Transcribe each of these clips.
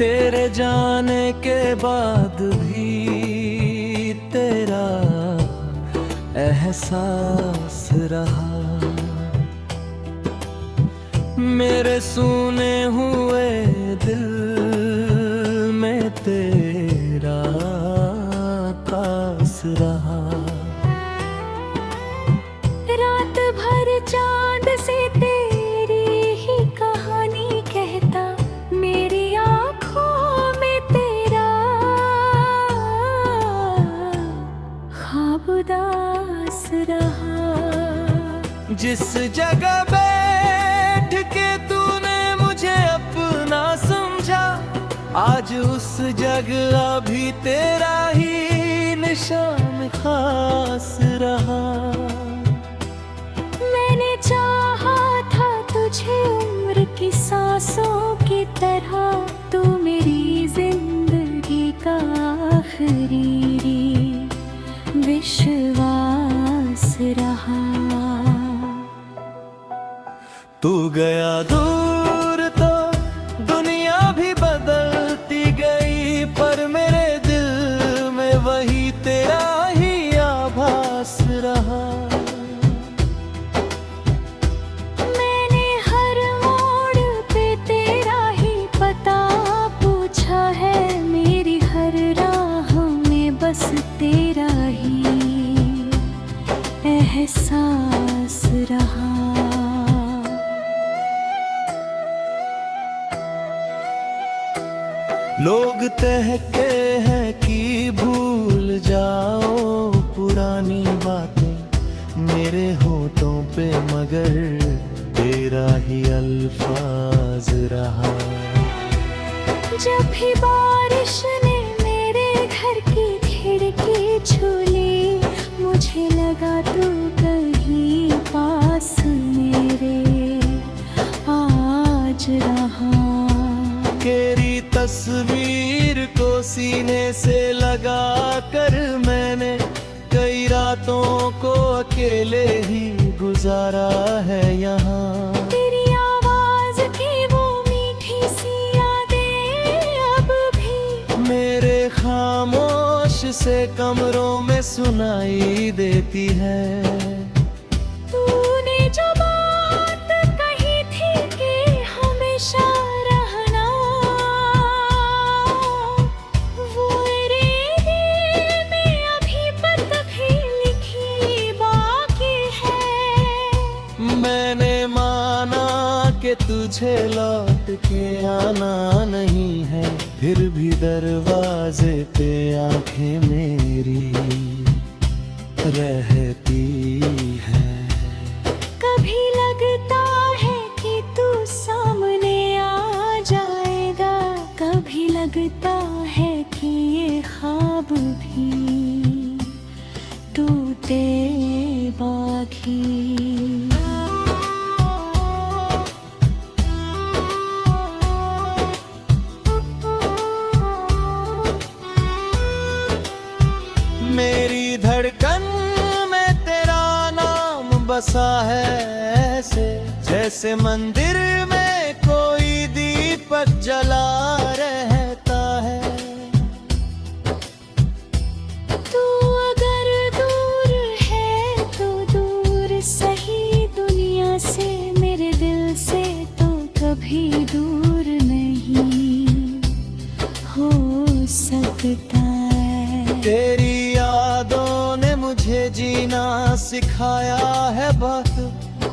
तेरे जाने के बाद भी तेरा एहसास रहा। मेरे सूने हुए दिल में तेरा पास रहा। रात भर चांद से तेरी ही कहानी कहता, मेरी आँखों में तेरा ख्वाब उदास रहा। जिस जगह बैठ के तूने मुझे अपना समझा, आज उस जगह भी तेरा ही निशान खास रहा। मैंने चाहा था तुझे उम्र की सांसों की तरह, तू मेरी जिंदगी का आखिरी विश्वास रहा। तू गया दूर तो दुनिया भी बदलती गई, पर मेरे दिल में वही तेरा ही आभास रहा। मैंने हर मोड़ पे तेरा ही पता पूछा है, मेरी हर राह में बस तेरा ही एहसास रहा। लोग कहते हैं कि भूल जाओ पुरानी बातें मेरे होठों पे, मगर तेरा ही अल्फाज रहा। जब भी बारिश ने मेरे घर की खिड़की छू ली, मुझे लगा तू कहीं पास मेरे आज रहा। तेरी तस्वीर को सीने से लगा कर मैंने कई रातों को अकेले ही गुजारा है यहाँ। तेरी आवाज की वो मीठी सी यादें अब भी मेरे खामोश से कमरों में सुनाई देती है। तूने जो बात कही थी कि हमेशा रहना, वो मेरे दिल में अभी तक ही लिखी बाकी है। मैंने माना कि तुझे लौट के आना नहीं है, फिर भी दरवाजे पे आंखें मेरी रहती है। कभी लगता है कि तू सामने आ जाएगा, कभी लगता है कि ये ख्वाब भी टूटे बाकी। मेरी धड़कन में तेरा नाम बसा है ऐसे, जैसे मंदिर में कोई दीपक जला रहता है। तू अगर दूर है तो दूर सही दुनिया से, मेरे दिल से तो कभी दूर नहीं हो सकता है। तेरी यादों ने मुझे जीना सिखाया है बहुत,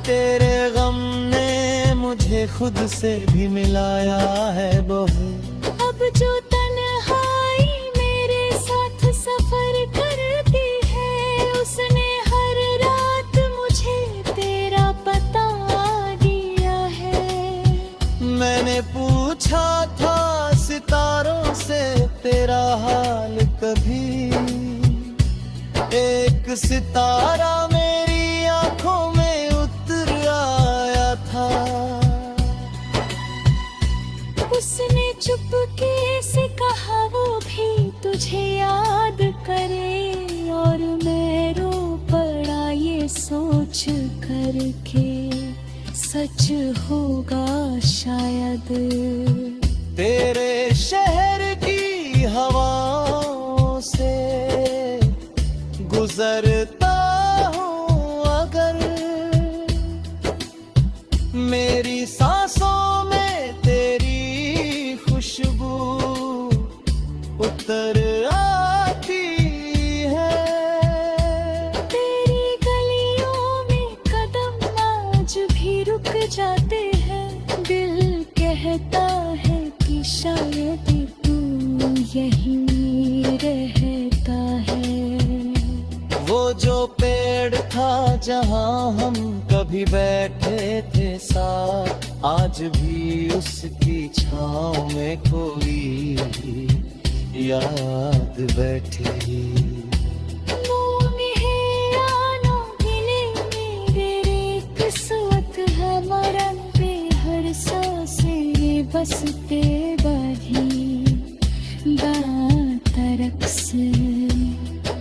तेरे गम ने मुझे खुद से भी मिलाया है बहुत। अब जो तन्हाई मेरे साथ सफर करती है, उसने हर रात मुझे तेरा पता दिया है। मैंने पूछा था सितारों से तेरा हाल कभी, एक सितारा मेरी आंखों में उतर आया था। उसने चुपके से कहा वो भी तुझे याद करे, और मैं रो पड़ा ये सोच करके सच होगा शायद तेरे शहर की हवाओं से गुजरता हूँ अगर, मेरी सांसों में तेरी खुशबू उतर आती है। तेरी गलियों में कदम आज भी रुक जाते हैं, दिल कहता है कि शायद तू यहीं रहता है। वो जो पेड़ था जहाँ हम कभी बैठे थे साथ, आज भी उसकी छाँव में कोई याद बैठी। मुँह में है आना गिले मेरे किस्मत है, मरण पे हर सांसें ये बस बेबाही बात रक्स।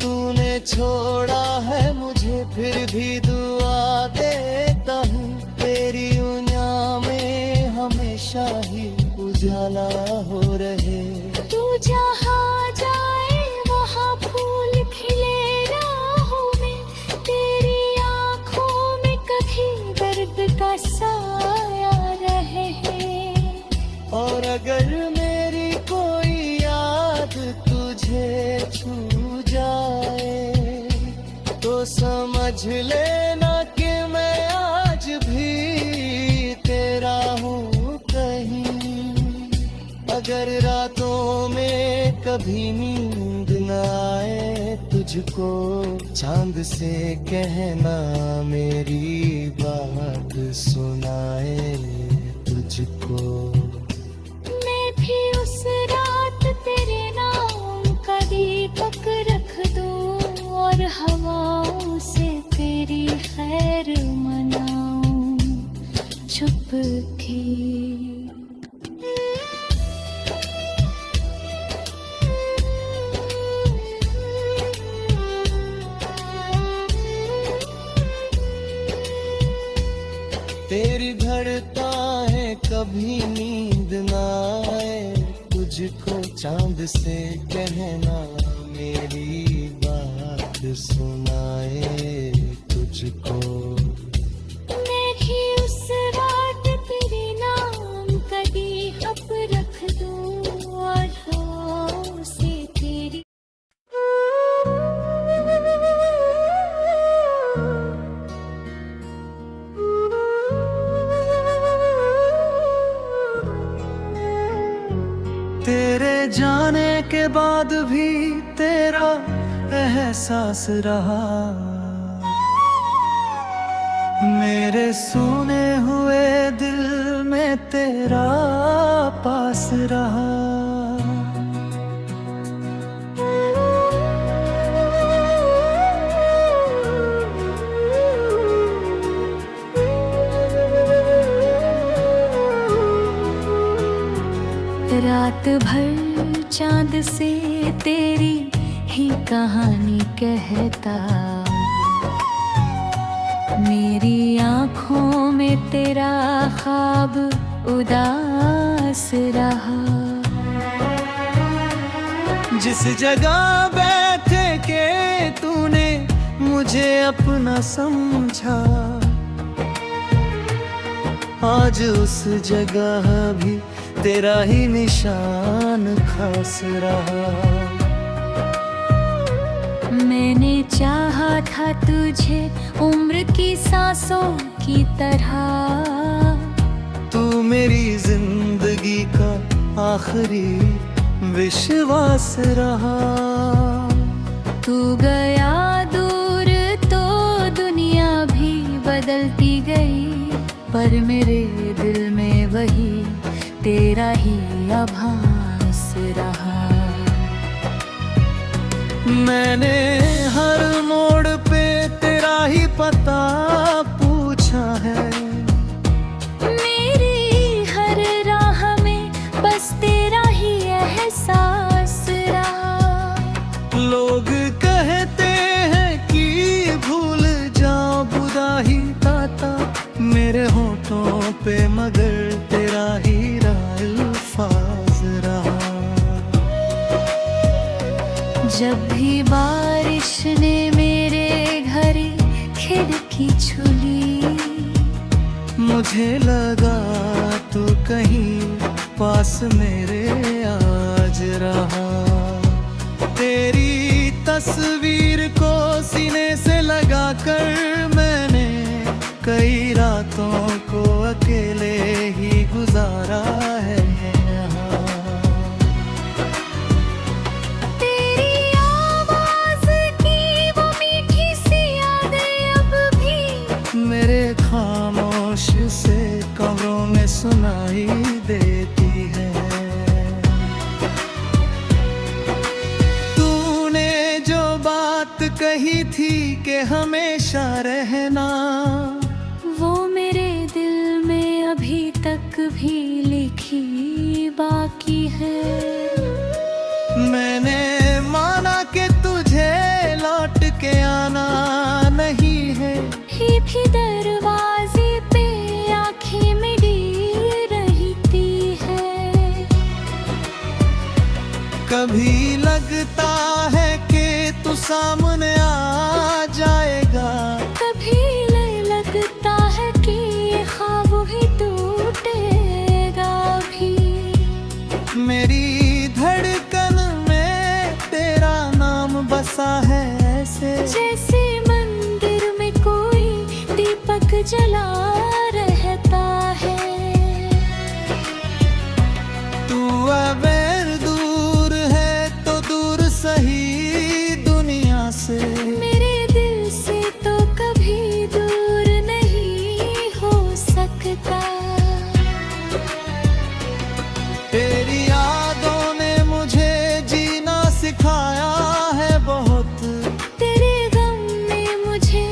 तूने छोड़ा है मुझे फिर भी दुआ देता हूँ, तेरी उंगलियों में हमेशा ही उजाला हो रहे। तू जहाँ जाए वहाँ फूल खिले राहों में, तेरी आँखों में कभी दर्द का साया रहे। और अगर मेरी कोई याद तुझे छू जाए तो समझ लेना कि मैं आज भी तेरा हूँ कहीं। अगर रातों में कभी नींद न आए तुझको, चांद से कहना मेरी बात सुनाए तुझको। मैं भी उस रात तेरे नाम का दीपक रख दूं और हवाओं से तेरी खैर मनाऊं छुप के। तेरी धड़ता है कभी नींद ना आए तुझको, चांद से कहना मेरी बात सुनाए तुझको। मैं भी उस रात तेरे नाम का दीपक रख दूं और हवाओं से तेरी। तेरे जाने के बाद भी तेरा एहसास रहा, मेरे सुने हुए दिल में तेरा पास रहा। रात भर चांद से तेरी ही कहानी कहता, मेरी आँखों में तेरा ख्वाब उदास रहा। जिस जगह बैठे के तूने मुझे अपना समझा, आज उस जगह भी तेरा ही निशान खास रहा। मैंने चाहा था तुझे उम्र की सांसों की तरह, तू मेरी जिंदगी का आखिरी विश्वास रहा। तू गया दूर तो दुनिया भी बदलती गई, पर मेरे दिल में वही तेरा ही आभास रहा। मैंने हर मोड़ पे तेरा ही पता पूछा है, मेरी हर राह में बस तेरा ही एहसास रहा। लोग कहते हैं कि भूल जाओ बुरा ही ताता, मेरे होठों पे मगर तेरा ही अल्फाज जब भी बारिश ने मेरे घर खिड़की छुली, मुझे लगा तू कहीं पास मेरे आज रहा। तेरी तस्वीर को सीने से लगाकर मैंने कई रातों को अकेले ही गुजारा है यहाँ। तेरी आवाज़ की वो मीठी सी यादें अब भी मेरे खामोश से कमरों में सुनाई देती है। तूने जो बात कही थी कि हमेशा रहना, वो मेरे दिल में अभी तक भी लिखी बाकी है। मैंने माना कि तुझे लौट के आना नहीं है। भी दरवाजे पे आंखें मिली रहती है। कभी लगता है कि तू सामने आ जाएगा, कभी लगता है कि ये ख्वाब ही टूटेगा भी। मेरी धड़कन में तेरा नाम बसा है ऐसे, जैसे मंदिर में कोई दीपक जला रहता है। तू अगर दूर है तो दूर सही दुनिया से, मेरे दिल से तो कभी दूर नहीं हो सकता। तेरी यादों ने मुझे जीना सिखाया है बहुत। तेरे गम ने मुझे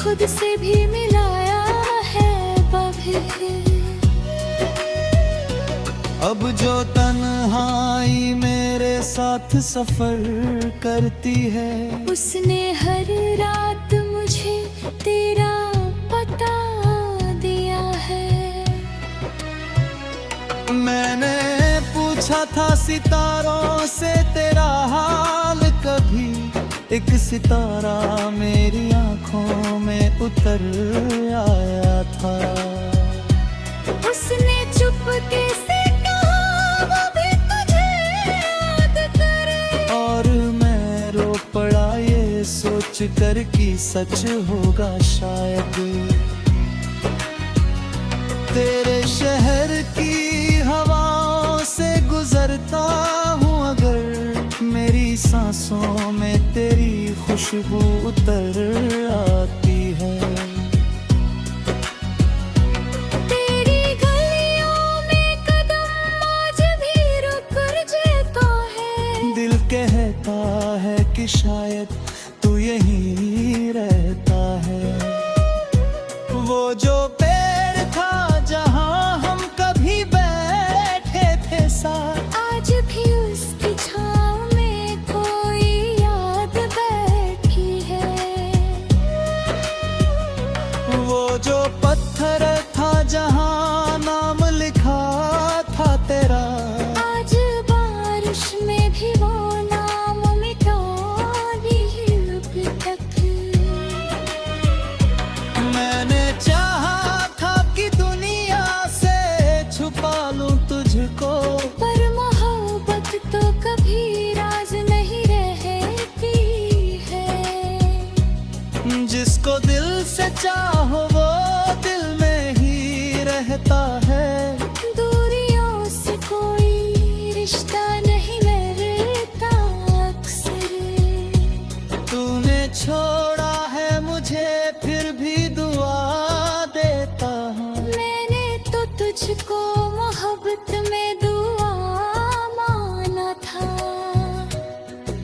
खुद से भी मिलाया है बभी। अब जो तन्हाई मेरे साथ सफर करती है, उसने हर रात मुझे तेरा पता दिया है। मैंने पूछा था सितारों से तेरा हाल कभी, एक सितारा मेरी आंखों में उतर आया था। उसने चुपके से कहा वो भी तुझे याद करे। और मैं रो पड़ा ये सोच कर कि सच होगा शायद। तेरे शहर की हवाओं से गुजरता हूँ अगर, मेरी सांसों में तेरी खुशबू उतर आती है। तेरी गलियों में कदम आज भी रुक जाता है। दिल कहता है कि शायद तू यहीं रहता है। वो जो पेड़ था जहाँ हम कभी बैठे थे साथ, आज भी उसकी छाँव में कोई याद बैठी है। वो जो पत्थर था जहाँ नाम लिखा था तेरा, आज बारिश में भी वो नाम मिटा नहीं अब तक। मैंने चाहा था कि दुनिया से छुपा लूं तुझको, पर मोहब्बत तो कभी राज नहीं रहती है। जिसको दिल से चाहो वो दिल में ही रहता है। दूरियों से कोई रिश्ता नहीं मिलता अक्सर। तूने छोड़ा है मुझे फिर भी दुआ देता हूँ। मैंने तो तुझको मोहब्बत में दुआ माना था।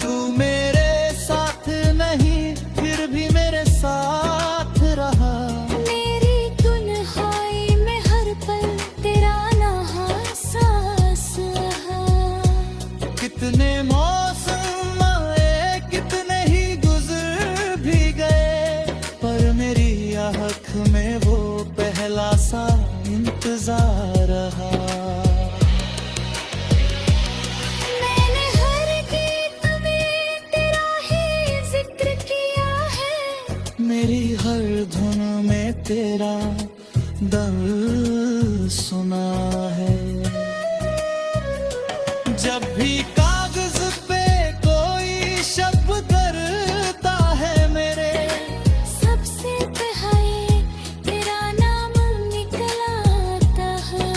तू मेरे साथ नहीं फिर भी मेरे साथ रहा। मेरी तन्हाई में हर पल तेरा नहा सांस रहा। कितने मौसम आए कितने ही गुजर भी दर्द सुना है। जब भी कागज पे कोई शब्द करता है मेरे, सबसे पहले तेरा नाम निकल आता है।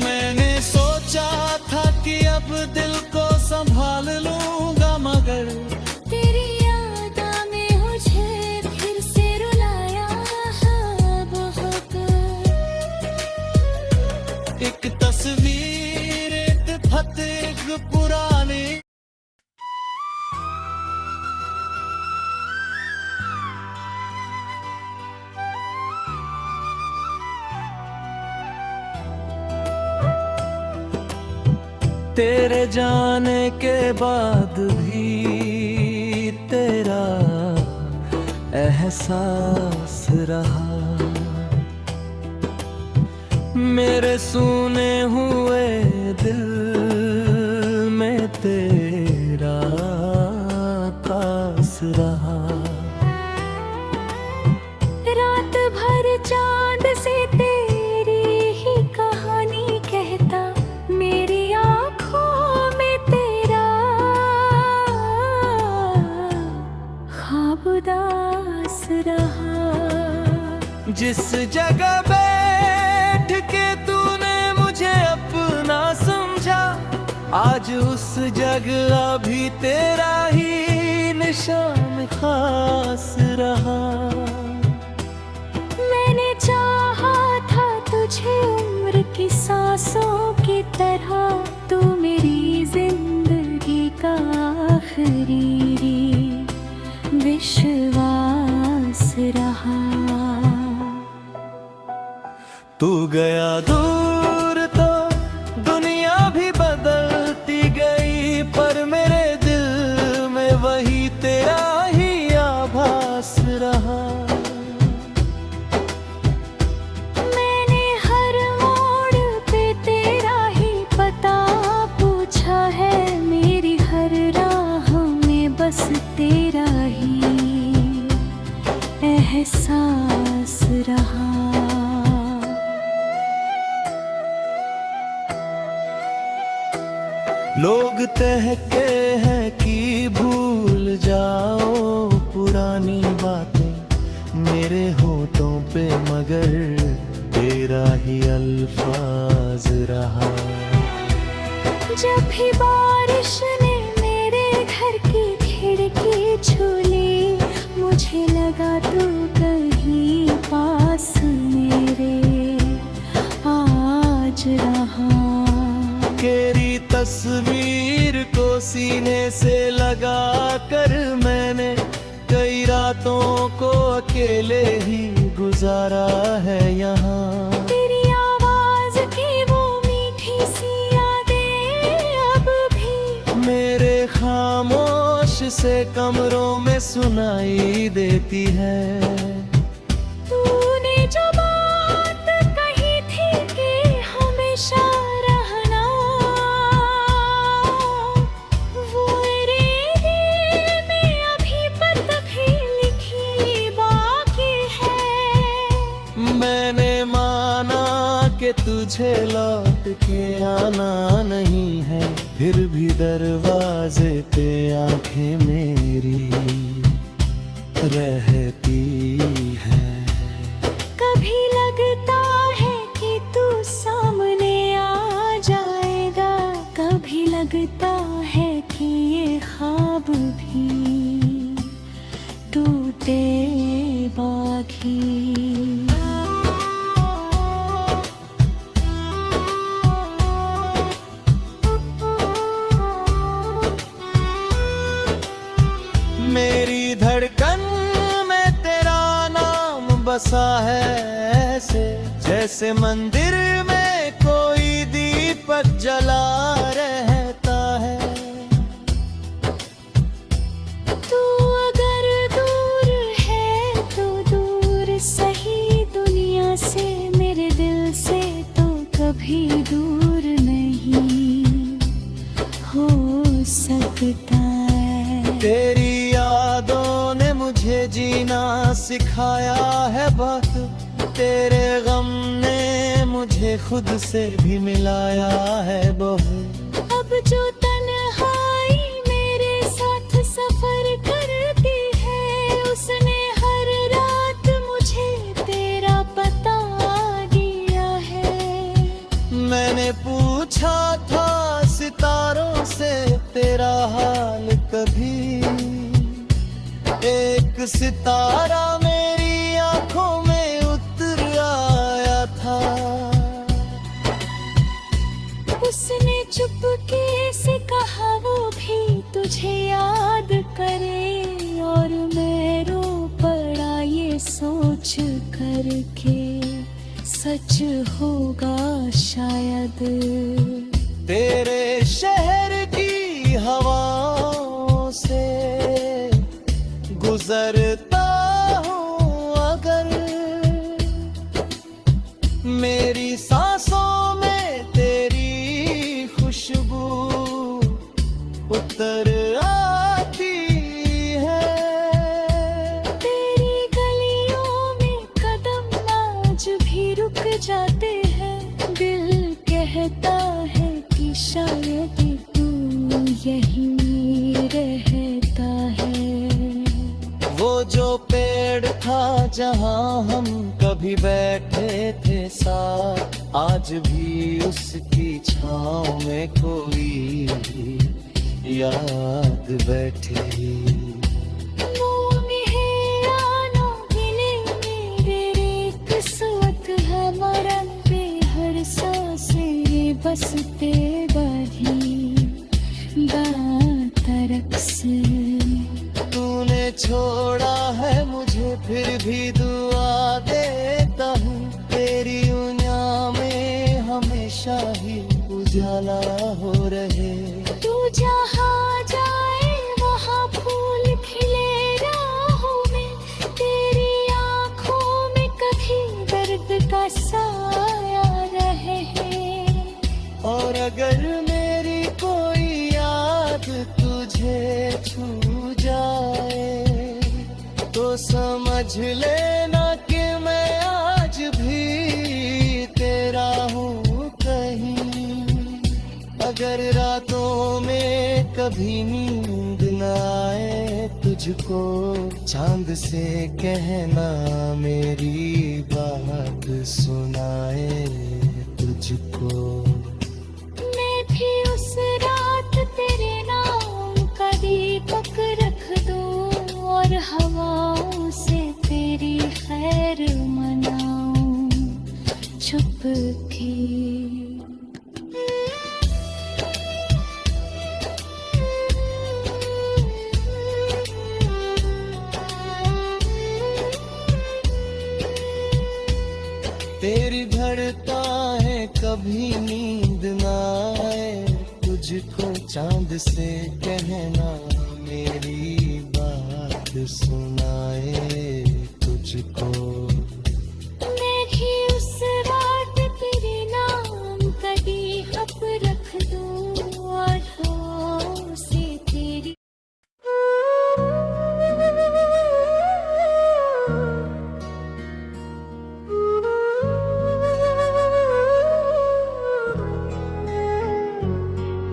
मैंने सोचा था कि अब दिल को संभाल लूंगा, मगर तेरी याद में मुझे फिर से रुलाया है बहुत। एक तस्वीर, एक खत, एक पुरानी तेरे जाने के बाद भी तेरा एहसास रहा। मेरे सुने हुए दिल में तेरा कास रहा। रात भर चांद से तेरी ही कहानी कहता, मेरी आँखों में तेरा ख्वाब उदास रहा। जिस जगह बैठ के तूने मुझे अपना समझा, आज उस जगह भी तेरा ही निशान खास रहा। मैंने चाहा था तुझे उम्र की सांसों की तरह, तू मेरी जिंदगी का आखिरी विश्वास रहा। तू गया दूर तो दुनिया भी बदलती गई, पर मेरे दिल में वही तेरा ही आभास रहा। मैंने हर मोड़ पे तेरा ही पता पूछा है, मेरी हर राह में बस तेरा ही एहसास रहा। लोग कहते हैं कि भूल जाओ पुरानी बातें मेरे होठों पे, मगर तेरा ही अल्फाज रहा। जब भी बारिश ने मेरे घर की खिड़की छू ली, मुझे लगा तू कहीं पास मेरे आज रहा। तेरी तस्वीर को सीने से लगा कर मैंने कई रातों को अकेले ही गुजारा है यहाँ। तेरी आवाज की वो मीठी सी यादें अब भी मेरे खामोश से कमरों में सुनाई देती है। तूने जो बात कही थी कि हमेशा रहना, वो मेरे दिल में अभी तक भी लिखी बाकी है। मैंने माना कि तुझे लौट के आना नहीं है, फिर भी दरवाजे पे आंखें मेरी रहती है। कभी लगता है कि तू सामने आ जाएगा, कभी लगता है कि ये ख्वाब भी टूटे बाकी। मेरी धड़कन में तेरा नाम बसा है ऐसे, जैसे मंदिर में कोई दीपक जला रहता है। तू अगर दूर है तो दूर सही दुनिया से, मेरे दिल से तो कभी दूर नहीं हो सकता है। तेरी यादों ने मुझे जीना सिखाया है बहुत, तेरे गम ने मुझे खुद से भी मिलाया है बहुत। अब जो तन्हाई मेरे साथ सफर करती है, उसने हर रात मुझे तेरा पता दिया है। मैंने पूछा था सितारों से तेरा हाल कभी, एक सितारा मेरी आंखों में उतर आया था। उसने चुपके से कहा वो भी तुझे याद करे, और मैं रो पड़ा ये सोच करके सच होगा शायद। तेरे शहर की हवाओं से गुजरता हूँ अगर, मेरी सांसों में तेरी खुशबू उतर आती है। तेरी गलियों में कदम आज भी रुक जाते हैं, दिल कहता है कि शायद तू यहीं रहता है। वो जो पेड़ था जहाँ हम कभी बैठे थे साथ, आज भी उसकी छाँव में कोई याद बैठी। मुँह में है आना गिले मेरे किस्मत है, मरण पे हर सांसें बसते बढ़ी दांत रक्स। तूने छोड़ा है मुझे फिर भी दुआ देता हूँ, तेरी उन्या में हमेशा ही उजाला हो रहे। तू जहाँ जाए वहाँ फूल खिले राहों में, तेरी आँखों में कभी दर्द का साया रहे। और अगर मेरी कोई याद तुझे छू जाए, तो समझ लेना कि मैं आज भी तेरा हूँ कहीं। अगर रातों में कभी नींद न आए तुझको, चांद से कहना मेरी बात सुनाए तुझको। मैं भी उस रात तेरे नाम का दीपक रख दूं, और हवाओं से तेरी खैर मनाऊं छुप के। तेरी धड़कनें कभी नींद न आए तुझको, चांद से कहना मेरी बात सुनाए तुझको। मैं भी उस रात तेरे नाम का दीपक रख दूं, और हवाओं से तेरी।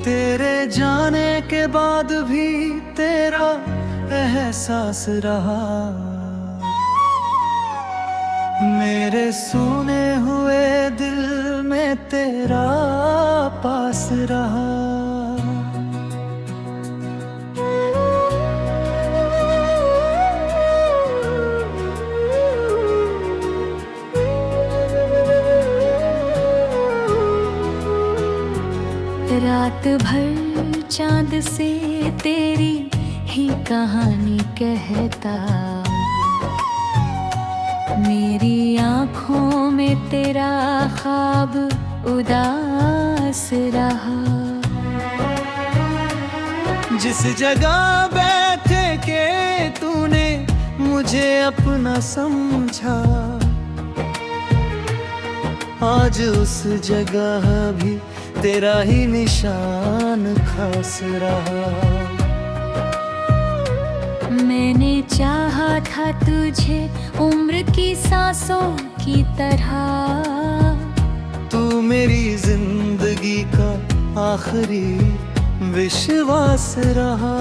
तेरे जाने के बाद भी तेरा एहसास रहा, मेरे सुने हुए दिल में तेरा पास रहा। रात भर चांद से तेरी ही कहानी कहता, मेरी आँखों में तेरा ख्वाब उदास रहा। जिस जगह बैठे के तूने मुझे अपना समझा, आज उस जगह भी तेरा ही निशान खास रहा। मैंने चाहा था तुझे उम्र की सांसों की तरह। तू मेरी जिंदगी का आखिरी विश्वास रहा।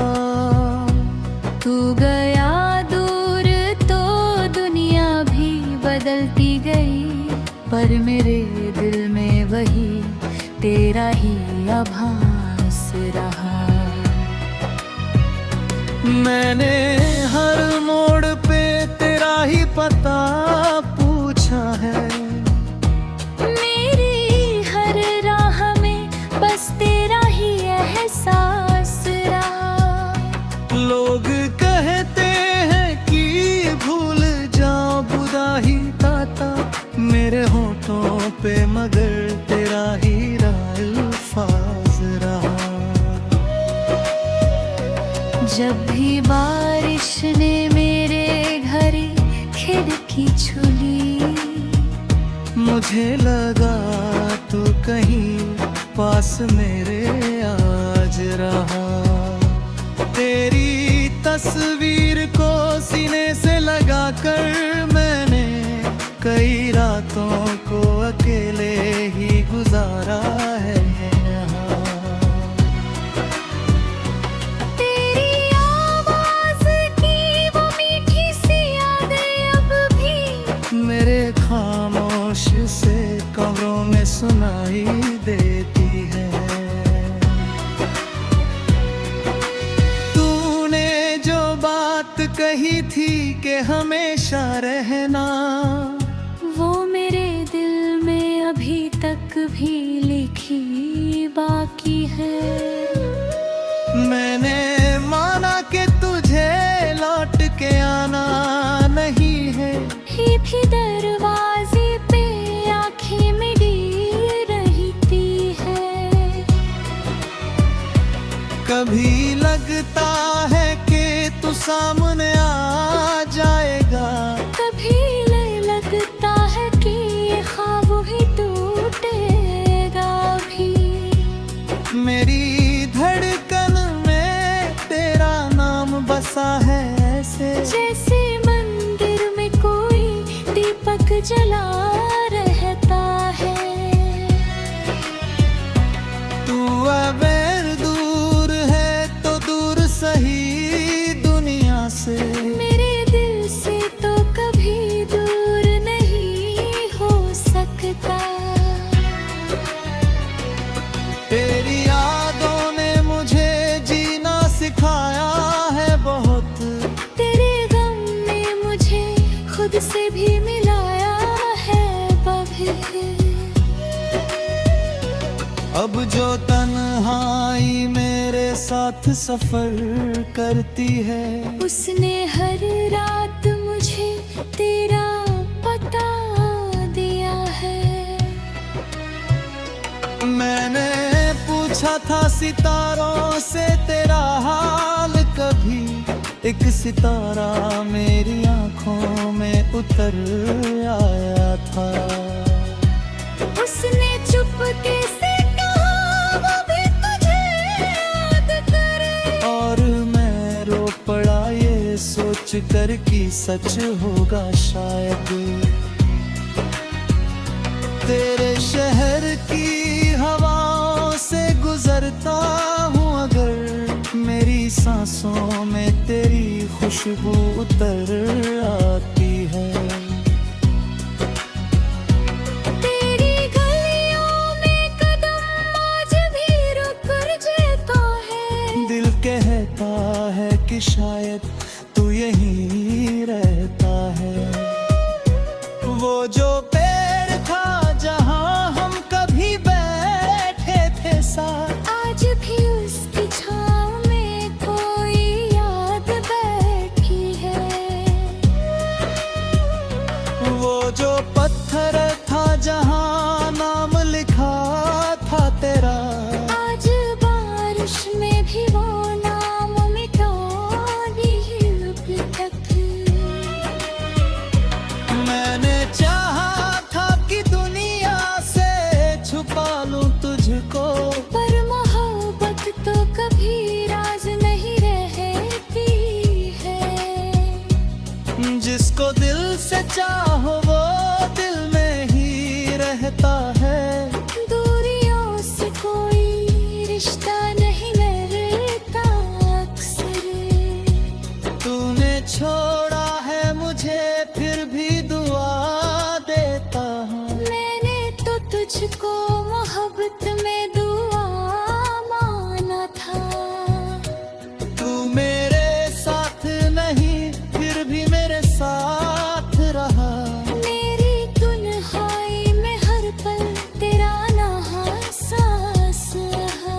तू गया दूर तो दुनिया भी बदलती गई, पर मेरे दिल में वही तेरा ही आभास रहा। मैंने हर मोड़ पे तेरा ही पता पूछा है। मेरी हर राह में बस तेरा ही एहसास रहा। लोग कहते हैं कि भूल जाओ खुदा ही ताता मेरे होठों पे, मगर तेरा ही अल्फाज रहा। जब भी बारिश ने मेरे घर खिड़की छुली, मुझे लगा तो कहीं पास मेरे आज रहा। तेरी तस्वीर को सीने से लगाकर मैंने कई रातों को अकेले ही गुजारा है यहाँ। तेरी आवाज की वो मीठी सी यादें अब भी मेरे खामोश से कमरों में सुनाई देती है। तूने जो बात कही थी कि हमेशा रहना, वो मेरे दिल में अभी तक भी लिखी बाकी है। मैंने माना कि तुझे लौट के आना नहीं है। भी दरवाजे पे आंखें मिली रहती है। कभी लगता है कि तू सामने आ जाएगा, कभी लगता है कि ये ख्वाब ही टूटेगा भी। मेरी धड़कन में तेरा नाम बसा है ऐसे, जैसे मंदिर में कोई दीपक जला रहता है। तू अगर दूर है तो दूर सही दुनिया से, मेरे दिल से तो कभी दूर नहीं हो सकता। तेरी यादों ने मुझे जीना सिखाया है बहुत। तेरे गम ने मुझे खुद से भी मिलाया है कभी। अब जो तन्हाई मेरे साथ सफर करती है, उसने हर रात मुझे तेरा पता दिया है। मैंने पूछा था सितारों से तेरा हाल कभी, एक सितारा मेरी आंखों में उतर आया था। उसने चुपके से कहा वो भी तुझे याद करे, और मैं रो पड़ा ये सोच कर कि सच होगा शायद। तेरे शहर की हवाओं से गुजरता हूँ अगर, मेरी सांसों में तेरी खुशबू उतर आती है। तेरी गलियों में कदम आज भी रुक जाता है। दिल कहता है कि शायद तू यहीं रहता है। वो जो पेड़ था जहाँ हम कभी बैठे थे साथ, आज भी उसकी छाँव में कोई याद बैठी है। वो जो पत्थर था जहाँ नाम लिखा था तेरा, आज बारिश में भी वो नाम मिटा नहीं अब तक। चाहो वो दिल में ही रहता है। दूरियों से कोई रिश्ता नहीं मिलता अक्सर। तूने छोड़ा है मुझे फिर भी दुआ देता हूँ। मैंने तो तुझको मोहब्बत में दुआ माना था। तू मेरे साथ नहीं फिर भी मेरे साथ रहा। मेरी तन्हाई में हर पल तेरा नाम सांस रहा।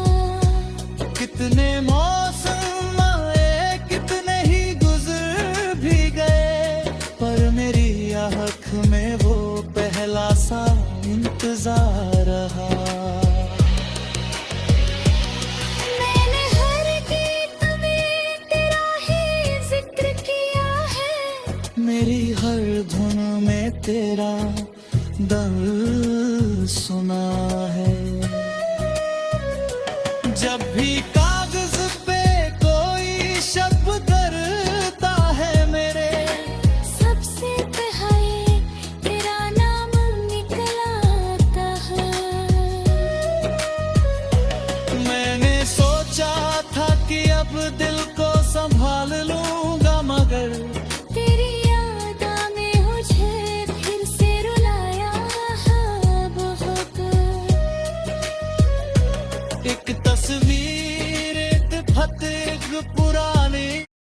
कितने मौसम आए कितने ही गुजर भी गए, पर मेरी आँख में वो पहला सा इंतजार रहा। मैंने हर गीत में तेरा ही जिक्र किया है। मेरी हर धुन में तेरा दर्द सुना है। जब भी कागज पे कोई शब्द करता है मेरे, सबसे पहले तेरा नाम निकल आता है। मैंने सोचा था कि अब दिल को संभाल लूंगा, मगर तेरी याद ने मुझे फिर से रुलाया है बहुत। एक तस्वीर एक खत एक पुराना